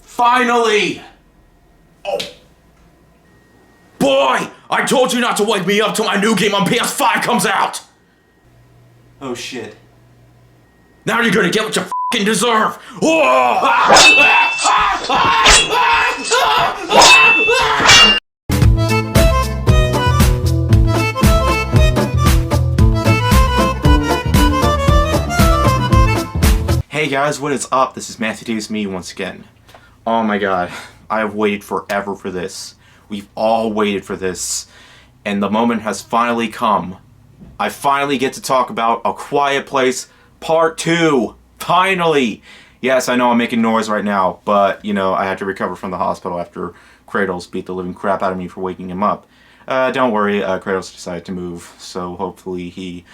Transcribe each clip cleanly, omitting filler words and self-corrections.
Finally! Oh. Boy! I told you not to wake me up till my new game on PS5 comes out! Oh shit. Now you're gonna get what you f***ing deserve! Hey guys, what is up? This is Matthew Davis, me once again. Oh my god, I have waited forever for this. We've all waited for this, and the moment has finally come. I finally get to talk about A Quiet Place Part 2! Finally! Yes, I know I'm making noise right now, but, you know, I had to recover from the hospital after Kratos beat the living crap out of me for waking him up. Don't worry, Kratos decided to move, so hopefully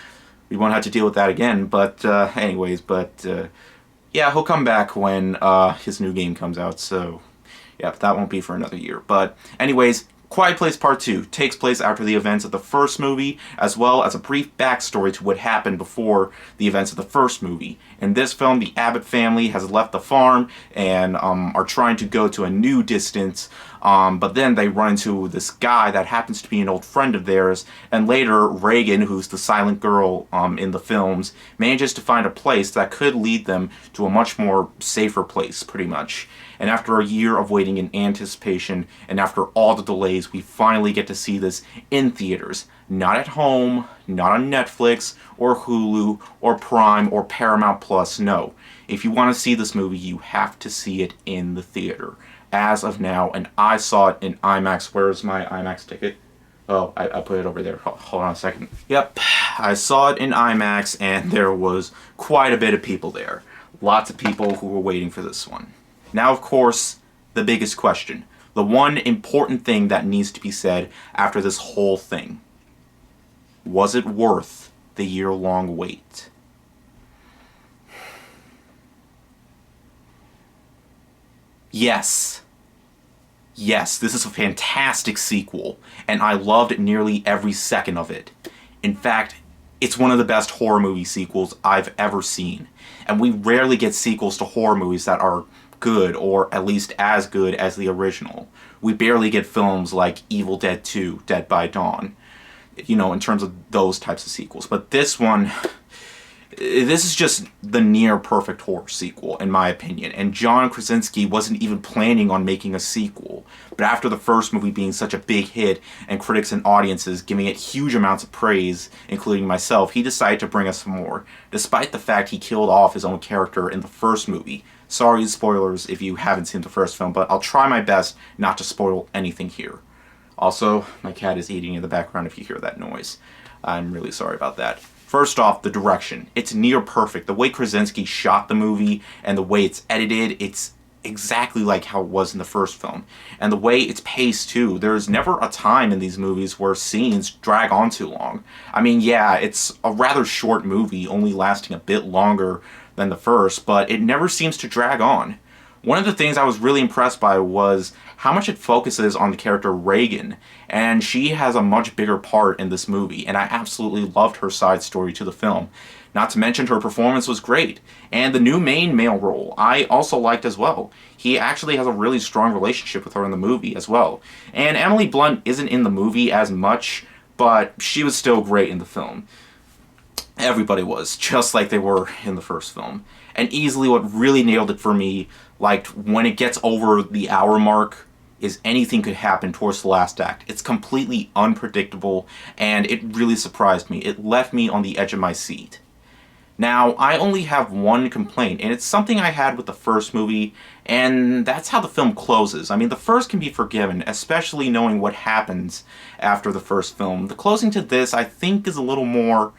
we won't have to deal with that again, but, yeah, he'll come back when his new game comes out, so yeah, that won't be for another year. But anyways, Quiet Place Part 2 takes place after the events of the first movie, as well as a brief backstory to what happened before the events of the first movie. In this film, the Abbott family has left the farm and are trying to go to a new distance, but then they run into this guy that happens to be an old friend of theirs, and later Reagan, who's the silent girl in the films, manages to find a place that could lead them to a much more safer place, pretty much. And after a year of waiting in anticipation, and after all the delays, we finally get to see this in theaters. Not at home, not on Netflix, or Hulu, or Prime, or Paramount Plus, no. If you want to see this movie, you have to see it in the theater. As of now, and I saw it in IMAX. Where's my IMAX ticket? Oh, I put it over there. Hold on a second. Yep, I saw it in IMAX, and there was quite a bit of people there. Lots of people who were waiting for this one. Now, of course, the biggest question. The one important thing that needs to be said after this whole thing. Was it worth the year-long wait? Yes. Yes, this is a fantastic sequel, and I loved nearly every second of it. In fact, it's one of the best horror movie sequels I've ever seen, and we rarely get sequels to horror movies that are good, or at least as good as the original. We barely get films like Evil Dead 2, Dead by Dawn, you know, in terms of those types of sequels. But this one, this is just the near-perfect horror sequel, in my opinion. And John Krasinski wasn't even planning on making a sequel. But after the first movie being such a big hit, and critics and audiences giving it huge amounts of praise, including myself, he decided to bring us some more, despite the fact he killed off his own character in the first movie. Sorry, spoilers if you haven't seen the first film, but I'll try my best not to spoil anything here. Also, my cat is eating in the background if you hear that noise. I'm really sorry about that. First off, the direction. It's near perfect. The way Krasinski shot the movie and the way it's edited, it's exactly like how it was in the first film. And the way it's paced too. There's never a time in these movies where scenes drag on too long. I mean, yeah, it's a rather short movie, only lasting a bit longer than the first, but it never seems to drag on. One of the things I was really impressed by was how much it focuses on the character Reagan, and she has a much bigger part in this movie, and I absolutely loved her side story to the film. Not to mention her performance was great, and the new main male role I also liked as well. He actually has a really strong relationship with her in the movie as well. And Emily Blunt isn't in the movie as much, but she was still great in the film. Everybody was, just like they were in the first film. And easily what really nailed it for me, like when it gets over the hour mark, is anything could happen towards the last act. It's completely unpredictable, and it really surprised me. It left me on the edge of my seat. Now, I only have one complaint, and it's something I had with the first movie, and that's how the film closes. I mean, the first can be forgiven, especially knowing what happens after the first film. The closing to this, I think, is a little more,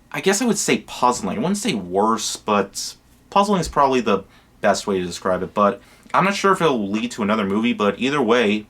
I guess I would say puzzling. I wouldn't say worse, but puzzling is probably the best way to describe it. But I'm not sure if it'll lead to another movie, but either way,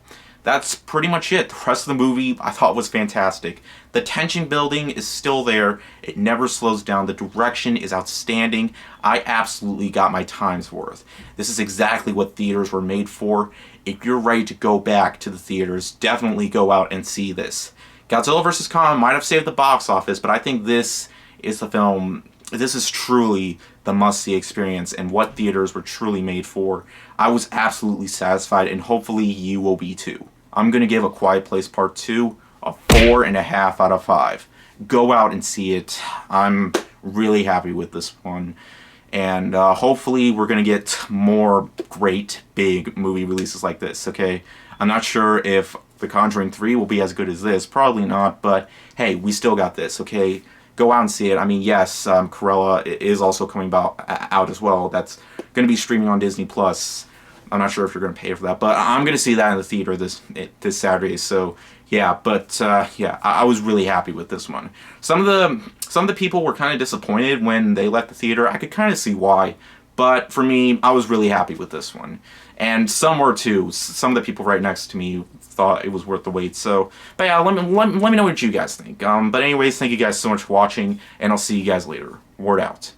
that's pretty much it. The rest of the movie I thought was fantastic. The tension building is still there. It never slows down. The direction is outstanding. I absolutely got my time's worth. This is exactly what theaters were made for. If you're ready to go back to the theaters, definitely go out and see this. Godzilla vs. Kong might have saved the box office, but I think this is the film. This is truly the must-see experience and what theaters were truly made for. I was absolutely satisfied, and hopefully you will be too. I'm going to give A Quiet Place Part 2 a 4.5 out of 5. Go out and see it. I'm really happy with this one. And hopefully we're going to get more great big movie releases like this, okay? I'm not sure if The Conjuring 3 will be as good as this. Probably not, but hey, we still got this, okay? Go out and see it. I mean, yes, Cruella is also coming out as well. That's going to be streaming on Disney+. I'm not sure if you're going to pay for that, but I'm going to see that in the theater this Saturday. So yeah, but yeah, I was really happy with this one. Some of the people were kind of disappointed when they left the theater. I could kind of see why, but for me, I was really happy with this one. And some were too. Some of the people right next to me thought it was worth the wait. So, but yeah, let me know what you guys think. But anyways, thank you guys so much for watching, and I'll see you guys later. Word out.